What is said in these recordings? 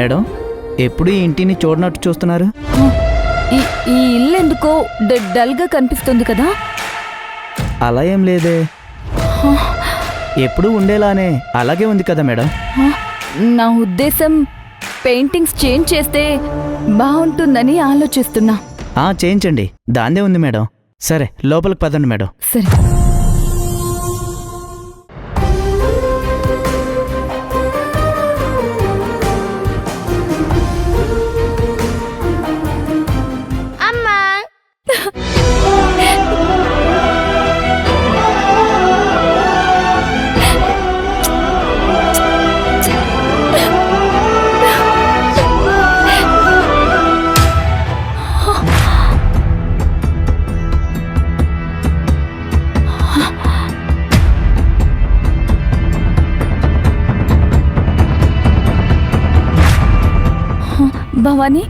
Madam, ఎప్పుడు ఈ ఇంటిని చూడనట్టు చూస్తున్నారు? ఈ ఈ ఇల్లు ఎందుకో డల్గా కనిపిస్తుంది కదా? అలా ఏం లేదే, ఎప్పుడు ఉండేలానే అలాగే ఉంది కదా మేడం. నా ఉద్దేశం పెయింటింగ్స్ చేంజ్ చేస్తే బాగుంటుందని ఆలోచిస్తున్నా. చేయించండి, దాందే ఉంది మేడం. సరే, లోపలికి పదండి మేడం. సరే. అమ్మా, భవానీ,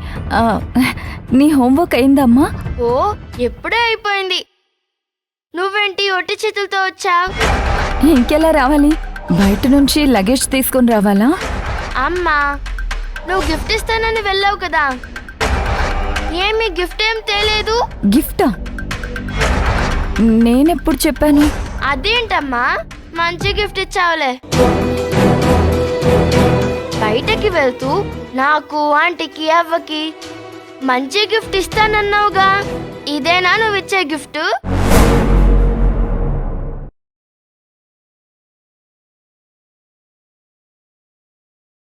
నీ హోంవర్క్ అయిందమ్మా? ఓ ఎప్పుడే అయిపోయింది. నువ్వేంటి ఒట్టి చేతులతో వచ్చావు? ఇంకెలా రావాలి? బయట నుంచి లగేజ్ తీసుకొని రావాలా? అమ్మా, నువ్వు గిఫ్ట్ ఇస్తానని వెళ్ళావు కదా, ఏమి గిఫ్ట్ ఏం తేలేదు? గిఫ్టా? నేనెప్పుడు చెప్పాను? అదేంటమ్మా, మంచి గిఫ్ట్ ఇచ్చావులే. బయటకి వెళ్తూ నాకు, ఆంటీకి, అవ్వకి మంచి గిఫ్ట్ ఇస్తానన్నావుగా, ఇదేనా నువ్వు ఇచ్చే గిఫ్ట్?